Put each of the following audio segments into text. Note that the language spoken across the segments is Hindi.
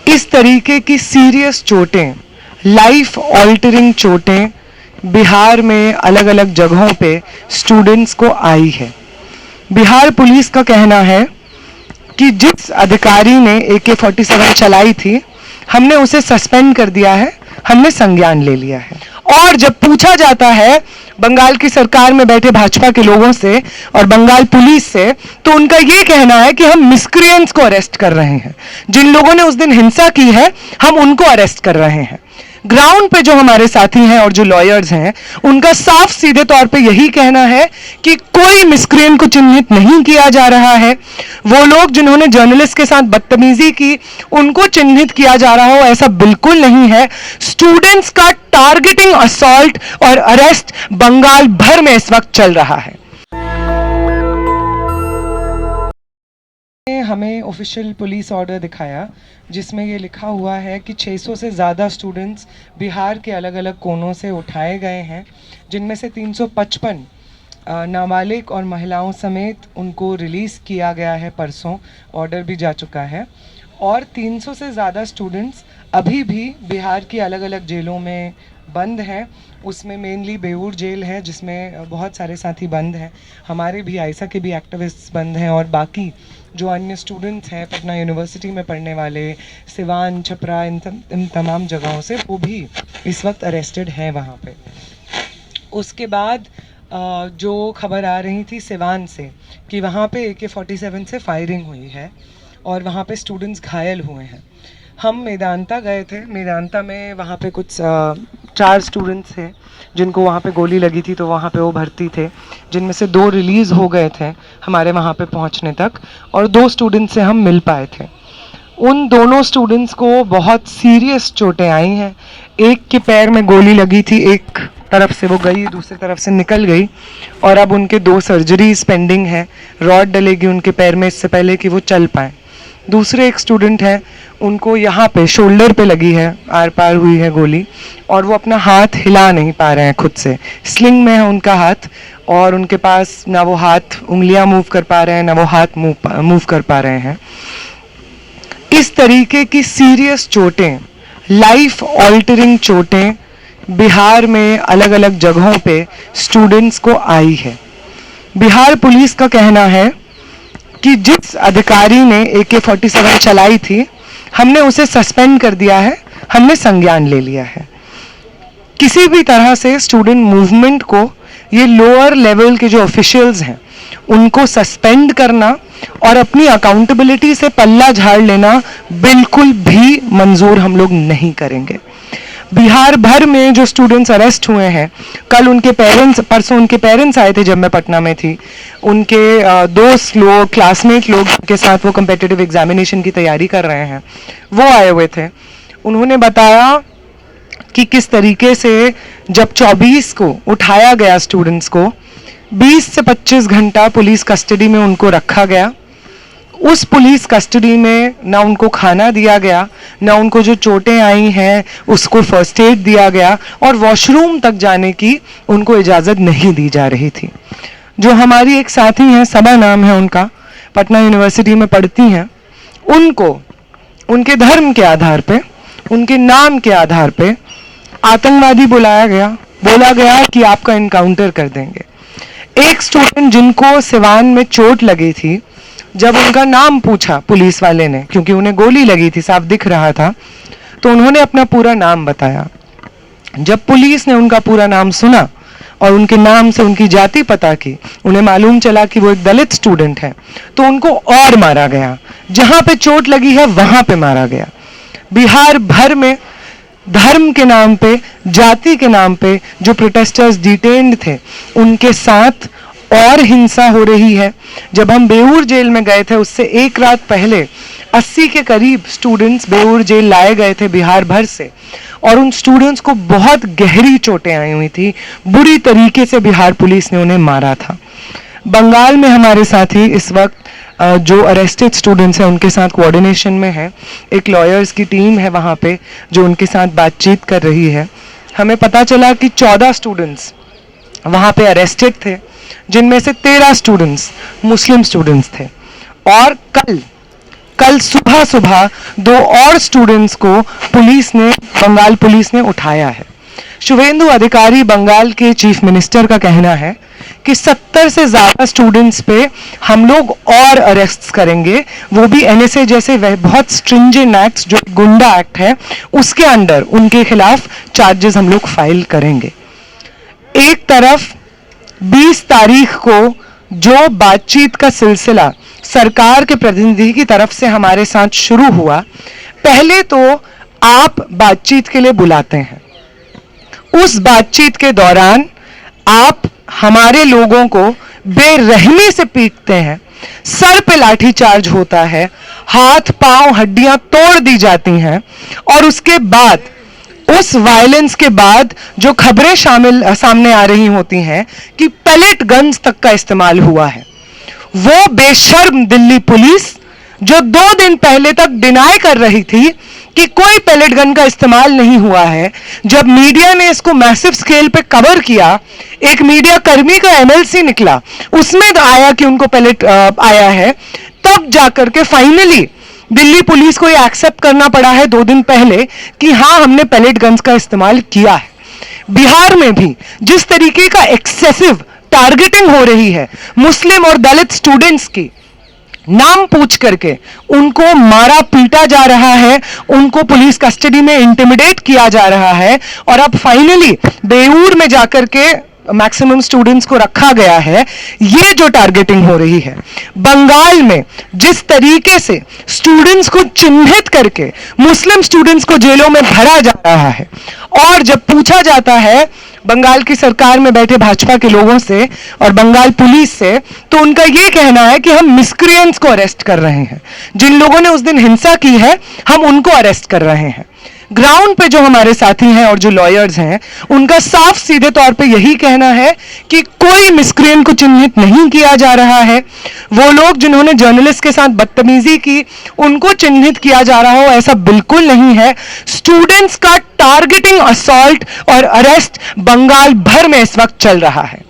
इस तरीके की सीरियस चोटें, लाइफ ऑल्टरिंग चोटें बिहार में अलग अलग जगहों पे स्टूडेंट्स को आई है। बिहार पुलिस का कहना है कि जिस अधिकारी ने AK-47 चलाई थी, हमने उसे सस्पेंड कर दिया है, हमने संज्ञान ले लिया है। और जब पूछा जाता है बंगाल की सरकार में बैठे भाजपा के लोगों से और बंगाल पुलिस से, तो उनका ये कहना है कि हम मिसक्रिएंट्स को अरेस्ट कर रहे हैं, जिन लोगों ने उस दिन हिंसा की है हम उनको अरेस्ट कर रहे हैं। ग्राउंड पे जो हमारे साथी हैं और जो लॉयर्स हैं, उनका साफ सीधे तौर पे यही कहना है कि कोई मिसक्रिएंट को चिन्हित नहीं किया जा रहा है। वो लोग जिन्होंने जर्नलिस्ट के साथ बदतमीजी की, उनको चिन्हित किया जा रहा हो, ऐसा बिल्कुल नहीं है। स्टूडेंट्स का टारगेटिंग असॉल्ट और अरेस्ट बंगाल भर में इस वक्त चल रहा है। हमें ऑफिशियल पुलिस ऑर्डर दिखाया जिसमें ये लिखा हुआ है कि 600 से ज़्यादा स्टूडेंट्स बिहार के अलग अलग कोनों से उठाए गए हैं, जिनमें से 355 नाबालिग और महिलाओं समेत उनको रिलीज़ किया गया है। परसों ऑर्डर भी जा चुका है और 300 से ज़्यादा स्टूडेंट्स अभी भी बिहार की अलग अलग जेलों में बंद हैं। उसमें मेनली बेऊर जेल है जिसमें बहुत सारे साथी बंद हैं, हमारे भी आइसा के भी एक्टिविस्ट्स बंद हैं और बाकी जो अन्य स्टूडेंट्स हैं पटना यूनिवर्सिटी में पढ़ने वाले, सिवान, छपरा, इन तमाम जगहों से, वो भी इस वक्त अरेस्टेड हैं वहाँ पे। उसके बाद जो खबर आ रही थी सिवान से कि वहाँ पे AK-47 से फायरिंग हुई है और वहाँ पे स्टूडेंट्स घायल हुए हैं। हम मेदांता गए थे, मेदांता में वहाँ पे कुछ 4 स्टूडेंट्स थे जिनको वहाँ पे गोली लगी थी, तो वहाँ पे वो भर्ती थे, जिनमें से 2 रिलीज़ हो गए थे हमारे वहाँ पे पहुँचने तक और 2 स्टूडेंट्स से हम मिल पाए थे। उन दोनों स्टूडेंट्स को बहुत सीरियस चोटें आई हैं। एक के पैर में गोली लगी थी, एक तरफ से वो गई, दूसरी तरफ से निकल गई और अब उनके 2 सर्जरीज पेंडिंग हैं। रॉड डलेगी उनके पैर में इससे पहले कि वो चल पाएँ। दूसरे एक स्टूडेंट हैं, उनको यहाँ पे शोल्डर पे लगी है, आर पार हुई है गोली और वो अपना हाथ हिला नहीं पा रहे हैं खुद से, स्लिंग में है उनका हाथ और उनके पास ना वो हाथ उंगलियां मूव कर पा रहे हैं ना वो हाथ मूव कर पा रहे हैं। इस तरीके की सीरियस चोटें, लाइफ ऑल्टरिंग चोटें बिहार में अलग अलग जगहों पे स्टूडेंट्स को आई है। बिहार पुलिस का कहना है कि जिस अधिकारी ने AK-47 चलाई थी, हमने उसे सस्पेंड कर दिया है, हमने संज्ञान ले लिया है। किसी भी तरह से स्टूडेंट मूवमेंट को, ये लोअर लेवल के जो ऑफिशियल्स हैं उनको सस्पेंड करना और अपनी अकाउंटेबिलिटी से पल्ला झाड़ लेना बिल्कुल भी मंजूर हम लोग नहीं करेंगे। बिहार भर में जो स्टूडेंट्स अरेस्ट हुए हैं, कल उनके पेरेंट्स, परसों उनके पेरेंट्स आए थे जब मैं पटना में थी, उनके दोस्त लोग, क्लासमेट लोग के साथ वो कम्पिटिटिव एग्जामिनेशन की तैयारी कर रहे हैं, वो आए हुए थे। उन्होंने बताया कि किस तरीके से जब 24 को उठाया गया स्टूडेंट्स को, 20 से 25 घंटा पुलिस कस्टडी में उनको रखा गया। उस पुलिस कस्टडी में ना उनको खाना दिया गया, ना उनको जो चोटें आई हैं उसको फर्स्ट एड दिया गया और वॉशरूम तक जाने की उनको इजाज़त नहीं दी जा रही थी। जो हमारी एक साथी हैं, सबा नाम है उनका, पटना यूनिवर्सिटी में पढ़ती हैं, उनको उनके धर्म के आधार पे, उनके नाम के आधार पे आतंकवादी बुलाया गया, बोला गया कि आपका इनकाउंटर कर देंगे। एक स्टूडेंट जिनको सिवान में चोट लगी थी, जब उनका नाम पूछा पुलिस वाले ने, क्योंकि उन्हें गोली लगी थी, साफ दिख रहा था, तो उन्होंने अपना पूरा नाम बताया। जब पुलिस ने उनका पूरा नाम सुना और उनके नाम से उनकी जाति पता की, उन्हें मालूम चला कि वो एक दलित स्टूडेंट है, तो उनको और मारा गया। जहां पे चोट लगी है वहां पे मारा गया। बिहार भर में धर्म के नाम पे, जाति के नाम पे जो प्रोटेस्टर्स डिटेन्ड थे, उनके साथ और हिंसा हो रही है। जब हम बेऊर जेल में गए थे, उससे एक रात पहले 80 के करीब स्टूडेंट्स बेऊर जेल लाए गए थे बिहार भर से और उन स्टूडेंट्स को बहुत गहरी चोटें आई हुई थी। बुरी तरीके से बिहार पुलिस ने उन्हें मारा था। बंगाल में हमारे साथी इस वक्त जो अरेस्टेड स्टूडेंट्स हैं उनके साथ कोऑर्डिनेशन में है। एक लॉयर्स की टीम है वहाँ पे जो उनके साथ बातचीत कर रही है। हमें पता चला कि 14 स्टूडेंट्स वहाँ पे अरेस्टेड थे, जिनमें से 13 स्टूडेंट्स मुस्लिम स्टूडेंट्स थे और कल कल सुबह सुबह 2 और स्टूडेंट्स को बंगाल पुलिस ने उठाया है। शुभेंदु अधिकारी बंगाल के चीफ मिनिस्टर का कहना है कि 70 से ज्यादा स्टूडेंट्स पे हम लोग और अरेस्ट्स करेंगे, वो भी एनएसए जैसे वह बहुत स्ट्रिंजेंट एक्ट्स जो गुंडा एक्ट है उसके अंडर उनके खिलाफ चार्जेस हम लोग फाइल करेंगे। एक तरफ 20 तारीख को जो बातचीत का सिलसिला सरकार के प्रतिनिधि की तरफ से हमारे साथ शुरू हुआ, पहले तो आप बातचीत के लिए बुलाते हैं, उस बातचीत के दौरान आप हमारे लोगों को बेरहमी से पीटते हैं, सर पे लाठी चार्ज होता है, हाथ पांव हड्डियां तोड़ दी जाती हैं, और उसके बाद उस वायलेंस के बाद जो खबरें सामने आ रही होती हैं कि पैलेट गन्स तक का इस्तेमाल हुआ है। वो बेशर्म दिल्ली पुलिस जो 2 दिन पहले तक डिनाई कर रही थी कि कोई पैलेट गन का इस्तेमाल नहीं हुआ है, जब मीडिया ने इसको मैसिव स्केल पे कवर किया, एक मीडिया कर्मी का एमएलसी निकला, उसमें आया कि उनको पैलेट आया है, तब जाकर के फाइनली दिल्ली पुलिस को ये एक्सेप्ट करना पड़ा है 2 दिन पहले कि हाँ हमने पैलेट गन्स का इस्तेमाल किया है। बिहार में भी जिस तरीके का एक्सेसिव टारगेटिंग हो रही है मुस्लिम और दलित स्टूडेंट्स की, नाम पूछ करके उनको मारा पीटा जा रहा है, उनको पुलिस कस्टडी में इंटिमिडेट किया जा रहा है, और अब फाइनली बेऊर में जाकर के मैक्सिमम स्टूडेंट्स को रखा गया है। ये जो टारगेटिंग हो रही है बंगाल में, जिस तरीके से स्टूडेंट्स को चिन्हित करके मुस्लिम स्टूडेंट्स को जेलों में भरा जा रहा है, और जब पूछा जाता है बंगाल की सरकार में बैठे भाजपा के लोगों से और बंगाल पुलिस से, तो उनका यह कहना है कि हम मिस्क्रिएंट्स को अरेस्ट कर रहे हैं, जिन लोगों ने उस दिन हिंसा की है हम उनको अरेस्ट कर रहे हैं। ग्राउंड पे जो हमारे साथी हैं और जो लॉयर्स हैं, उनका साफ सीधे तौर पे यही कहना है कि कोई मिस्क्रिएंट को चिन्हित नहीं किया जा रहा है। वो लोग जिन्होंने जर्नलिस्ट के साथ बदतमीजी की उनको चिन्हित किया जा रहा हो, ऐसा बिल्कुल नहीं है। स्टूडेंट्स का टारगेटिंग असॉल्ट और अरेस्ट बंगाल भर में इस वक्त चल रहा है।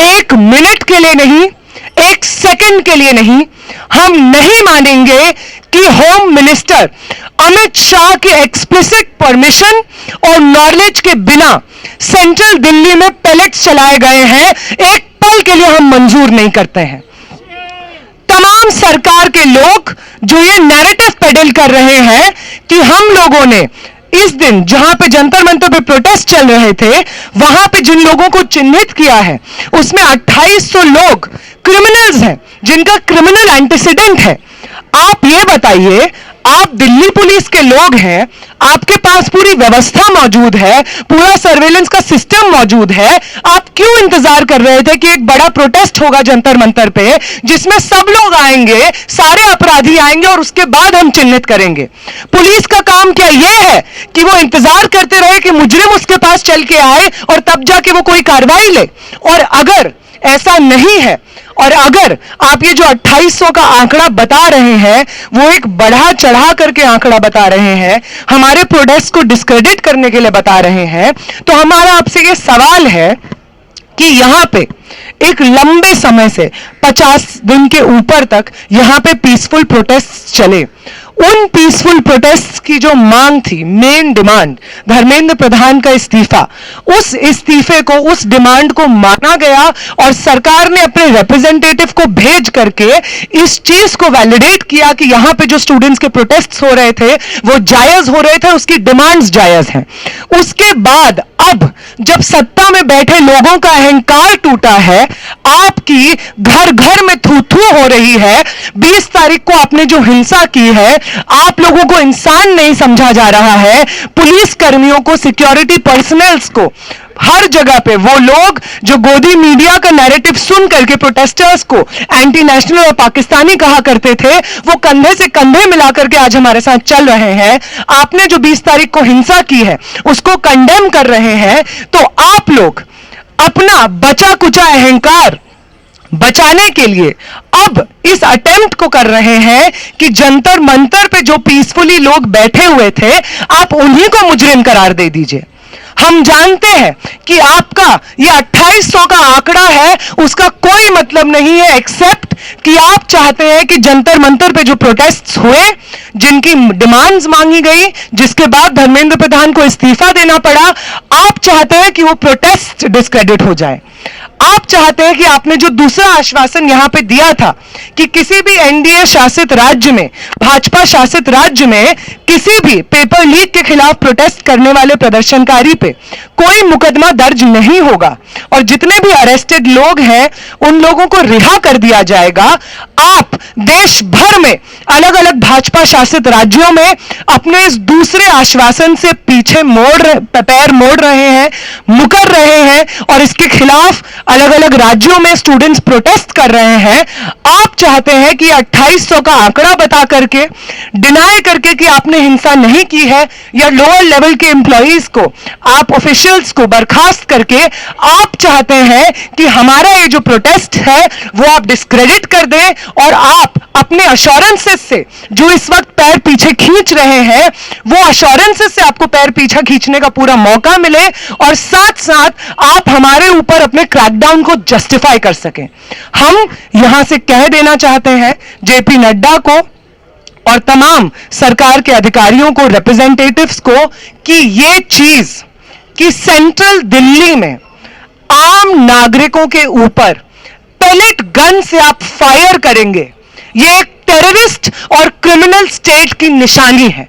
1 मिनट के लिए नहीं, 1 सेकंड के लिए नहीं, हम नहीं मानेंगे कि होम मिनिस्टर अमित शाह के एक्सप्लिसिट परमिशन और नॉलेज के बिना सेंट्रल दिल्ली में पैलेट्स चलाए गए हैं, एक पल के लिए हम मंजूर नहीं करते हैं। तमाम सरकार के लोग जो ये नैरेटिव पेडल कर रहे हैं कि हम लोगों ने इस दिन जहां पे जंतर मंतर पे प्रोटेस्ट चल रहे थे, वहां पे जिन लोगों को चिन्हित किया है उसमें 2800 लोग क्रिमिनल्स हैं जिनका क्रिमिनल एंटीसीडेंट है। आप ये बताइए, आप दिल्ली पुलिस के लोग हैं, आपके पास पूरी व्यवस्था मौजूद है, पूरा सर्वेलेंस का सिस्टम मौजूद है, आप क्यों इंतजार कर रहे थे कि एक बड़ा प्रोटेस्ट होगा जंतर मंतर पे जिसमें सब लोग आएंगे, सारे अपराधी आएंगे और उसके बाद हम चिन्हित करेंगे? पुलिस का काम क्या यह है कि वो इंतजार करते रहे कि मुजरिम उसके पास चल के आए और तब जाके वो कोई कार्रवाई ले? और अगर ऐसा नहीं है, और अगर आप ये जो 2800 का आंकड़ा बता रहे हैं वो एक बढ़ा चढ़ा करके आंकड़ा बता रहे हैं, हमारे प्रोटेस्ट को डिस्क्रेडिट करने के लिए बता रहे हैं, तो हमारा आपसे ये सवाल है कि यहां पे एक लंबे समय से 50 दिन के ऊपर तक यहां पे पीसफुल प्रोटेस्ट चले, उन पीसफुल प्रोटेस्ट की जो मांग थी, मेन डिमांड धर्मेंद्र प्रधान का इस्तीफा, उस इस्तीफे को, उस डिमांड को माना गया और सरकार ने अपने रिप्रेजेंटेटिव को भेज करके इस चीज को वैलिडेट किया कि यहां पे जो स्टूडेंट्स के प्रोटेस्ट हो रहे थे वो जायज हो रहे थे, उसकी डिमांड्स जायज हैं। उसके बाद अब जब सत्ता में बैठे लोगों का अहंकार टूटा है, आपकी घर घर में थू थू हो रही है, 20 तारीख को आपने जो हिंसा की है, आप लोगों को इंसान नहीं समझा जा रहा है, पुलिस कर्मियों को, सिक्योरिटी पर्सनल्स को, हर जगह पे वो लोग जो गोदी मीडिया का नैरेटिव सुन करके प्रोटेस्टर्स को एंटी नेशनल और पाकिस्तानी कहा करते थे, वो कंधे से कंधे मिलाकर के आज हमारे साथ चल रहे हैं। आपने जो 20 तारीख को हिंसा की है उसको कंडेम कर रहे हैं, तो आप लोग अपना बचा कुचा अहंकार बचाने के लिए अब इस अटेम्प्ट को कर रहे हैं कि जंतर मंतर पे जो पीसफुली लोग बैठे हुए थे आप उन्हीं को मुजरिम करार दे दीजिए। हम जानते हैं कि आपका ये 2800 का आंकड़ा है, उसका कोई मतलब नहीं है एक्सेप्ट कि आप चाहते हैं कि जंतर मंतर पे जो प्रोटेस्ट्स हुए, जिनकी डिमांड्स मांगी गई, जिसके बाद धर्मेंद्र प्रधान को इस्तीफा देना पड़ा, आप चाहते हैं कि वो प्रोटेस्ट डिस्क्रेडिट हो जाए। आप चाहते हैं कि आपने जो दूसरा आश्वासन यहां पे दिया था कि किसी भी एनडीए शासित राज्य में, भाजपा शासित राज्य में किसी भी पेपर लीक के खिलाफ प्रोटेस्ट करने वाले प्रदर्शनकारी पे कोई मुकदमा दर्ज नहीं होगा और जितने भी अरेस्टेड लोग हैं उन लोगों को रिहा कर दिया जाएगा। आप देश भर में अलग अलग भाजपा शासित राज्यों में अपने इस दूसरे आश्वासन से पीछे पैर मोड़ रहे हैं, मुकर रहे हैं और इसके खिलाफ अलग अलग राज्यों में स्टूडेंट्स प्रोटेस्ट कर रहे हैं। आप चाहते हैं कि 2800 का आंकड़ा बता करके, डिनाई करके कि आपने हिंसा नहीं की है, या लोअर लेवल के एम्प्लॉइज को, आप ऑफिशियल्स को बर्खास्त करके आप चाहते हैं कि हमारा ये जो प्रोटेस्ट है वो आप डिस्क्रेडिट कर दें और आप अपने अश्योरेंसेस से जो इस वक्त पैर पीछे खींच रहे हैं, वो अश्योरेंसेस से आपको पैर पीछे खींचने का पूरा मौका मिले और साथ साथ आप हमारे ऊपर अपने क्रैकडाउन को जस्टिफाई कर सकें। हम यहां से कह देना चाहते हैं जेपी नड्डा को और तमाम सरकार के अधिकारियों को, रिप्रेजेंटेटिव्स को, कि ये चीज कि सेंट्रल दिल्ली में आम नागरिकों के ऊपर पेलेट गन से आप फायर करेंगे, ये एक टेररिस्ट और क्रिमिनल स्टेट की निशानी है।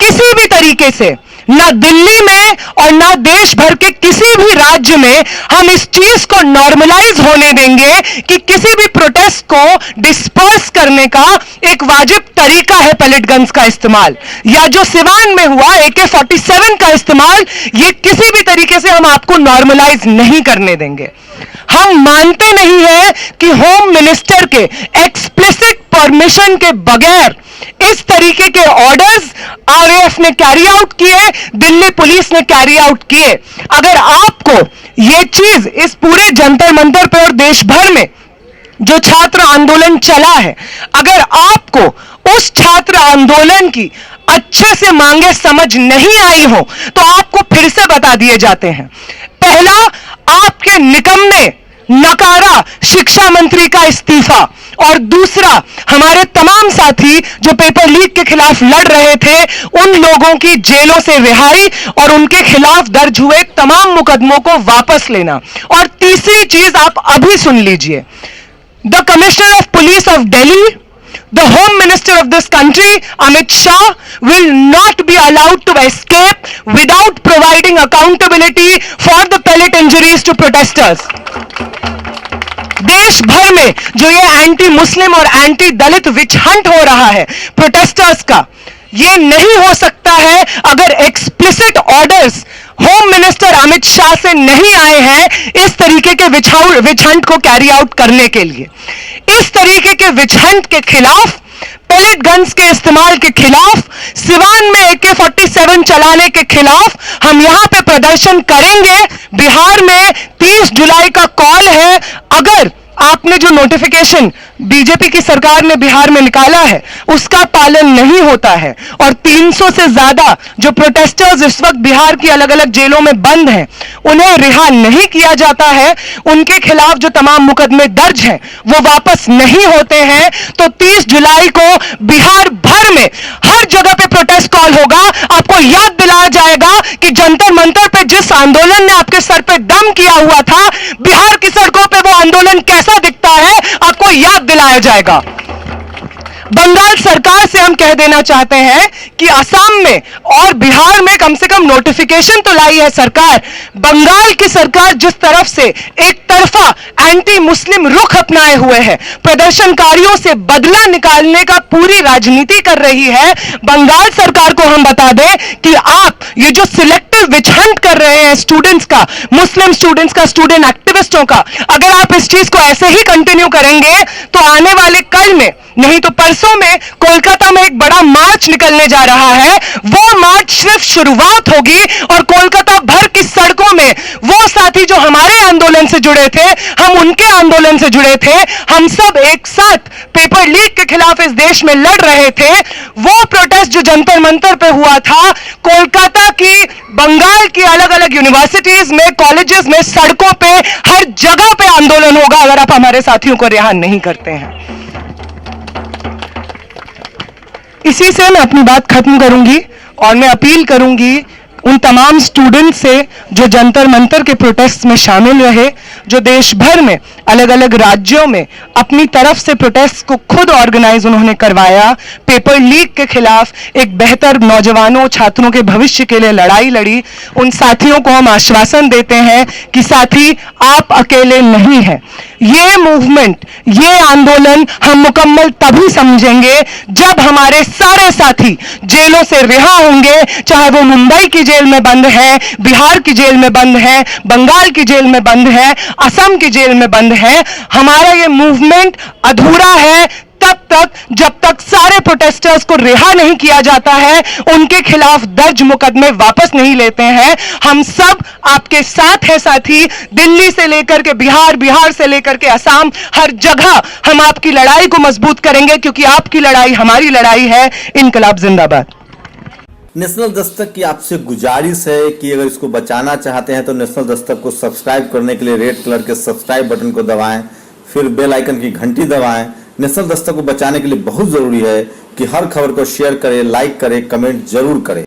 किसी भी तरीके से ना दिल्ली में और ना देश भर के किसी भी राज्य में हम इस चीज को नॉर्मलाइज होने देंगे कि किसी भी प्रोटेस्ट को डिस्पर्स करने का एक वाजिब तरीका है पेलेट गन्स का इस्तेमाल, या जो सिवान में हुआ AK-47 का इस्तेमाल, ये किसी भी तरीके से हम आपको नॉर्मलाइज नहीं करने देंगे। हम मानते नहीं है कि होम मिनिस्टर के एक्सप्लिसिट परमिशन के बगैर इस तरीके के ऑर्डर्स RAF ने कैरी आउट किए, दिल्ली पुलिस ने कैरी आउट किए। अगर आपको यह चीज इस पूरे जंतर मंतर पे और देश भर में जो छात्र आंदोलन चला है, अगर आपको उस छात्र आंदोलन की अच्छे से मांगे समझ नहीं आई हो तो आपको फिर से बता दिए जाते हैं। पहला, आपके निकम्मे नकारा शिक्षा मंत्री का इस्तीफा, और दूसरा, हमारे तमाम साथी जो पेपर लीक के खिलाफ लड़ रहे थे उन लोगों की जेलों से रिहाई और उनके खिलाफ दर्ज हुए तमाम मुकदमों को वापस लेना। और तीसरी चीज आप अभी सुन लीजिए, the commissioner of police of Delhi, the home minister of this country, Amit Shah, will not be allowed to escape without providing accountability for the pellet injuries to protesters. देश भर में जो ये एंटी मुस्लिम और एंटी दलित विच हंट हो रहा है प्रोटेस्टर्स का, ये नहीं हो सकता है अगर explicit orders home minister Amit Shah से नहीं आए हैं इस तरीके के विच हंट को कैरी आउट करने के लिए। इस तरीके के विच हंट के खिलाफ, पेलेट गन्स के इस्तेमाल के खिलाफ, सिवान में AK-47 चलाने के खिलाफ हम यहां पे प्रदर्शन करेंगे। बिहार में 30 जुलाई का कॉल है। अगर आपने जो नोटिफिकेशन बीजेपी की सरकार ने बिहार में निकाला है उसका पालन नहीं होता है और 300 से ज्यादा जो प्रोटेस्टर्स इस वक्त बिहार की अलग अलग जेलों में बंद हैं उन्हें रिहा नहीं किया जाता है, उनके खिलाफ जो तमाम मुकदमे दर्ज हैं वो वापस नहीं होते हैं, तो 30 जुलाई को बिहार भर में हर जगह पे प्रोटेस्ट कॉल होगा। आपको याद दिलाया जाएगा कि जंतर मंतर पे जिस आंदोलन ने आपके सर पे दम किया हुआ था, बिहार की सड़कों पे वो आंदोलन कैसा दिखता है आपको याद दिलाया जाएगा। बंगाल सरकार से हम कह देना चाहते हैं कि असम में और बिहार में कम से कम नोटिफिकेशन तो लाई है सरकार। बंगाल की सरकार जिस तरफ से एक तरफा एंटी मुस्लिम रुख अपनाए हुए है, प्रदर्शनकारियों से बदला निकालने का पूरी राजनीति कर रही है, बंगाल सरकार को हम बता दें कि आप ये जो सिलेक्टिव विच हंट कर रहे हैं स्टूडेंट्स का, मुस्लिम स्टूडेंट्स का, स्टूडेंट एक्टिविस्टों का, अगर आप इस चीज को ऐसे ही कंटिन्यू करेंगे तो आने वाले कल में नहीं तो परसों में कोलकाता में एक बड़ा मार्च निकलने जा रहा है। वो मार्च सिर्फ शुरुआत होगी और कोलकाता भर की सड़कों में वो साथी जो हमारे आंदोलन से जुड़े थे, हम उनके आंदोलन से जुड़े थे, हम सब एक साथ पेपर लीक के खिलाफ इस देश में लड़ रहे थे। वो प्रोटेस्ट जो जंतर मंतर पे हुआ था, कोलकाता की, बंगाल की अलग अलग यूनिवर्सिटीज में, कॉलेजेस में, सड़कों पे, हर जगह पे आंदोलन होगा अगर आप हमारे साथियों को रिहा नहीं करते हैं। इसी से मैं अपनी बात खत्म करूंगी और मैं अपील करूंगी उन तमाम स्टूडेंट्स से जो जंतर मंतर के प्रोटेस्ट में शामिल रहे, जो देश भर में अलग अलग राज्यों में अपनी तरफ से प्रोटेस्ट को खुद ऑर्गेनाइज उन्होंने करवाया, पेपर लीक के खिलाफ एक बेहतर नौजवानों, छात्रों के भविष्य के लिए लड़ाई लड़ी। उन साथियों को हम आश्वासन देते हैं कि साथी, आप अकेले नहीं हैं। ये मूवमेंट, ये आंदोलन हम मुकम्मल तभी समझेंगे जब हमारे सारे साथी जेलों से रिहा होंगे, चाहे वो मुंबई की जेल में बंद है, बिहार की जेल में बंद है, बंगाल की जेल में बंद है, असम की जेल में बंद है। हमारा ये मूवमेंट अधूरा है तब तक जब तक सारे प्रोटेस्टर्स को रिहा नहीं किया जाता है, उनके खिलाफ दर्ज मुकदमे वापस नहीं लेते हैं। हम सब आपके साथ हैं साथी, दिल्ली से लेकर के बिहार, बिहार से लेकर के असम, हर जगह हम आपकी लड़ाई को मजबूत करेंगे, क्योंकि आपकी लड़ाई हमारी लड़ाई है। इनकलाब जिंदाबाद। नेशनल दस्तक की आपसे गुजारिश है कि अगर इसको बचाना चाहते हैं तो नेशनल दस्तक को सब्सक्राइब करने के लिए रेड कलर के सब्सक्राइब बटन को दबाएं, फिर बेल आइकन की घंटी दबाएं। नेशनल दस्तक को बचाने के लिए बहुत जरूरी है कि हर खबर को शेयर करें, लाइक करें, कमेंट जरूर करें।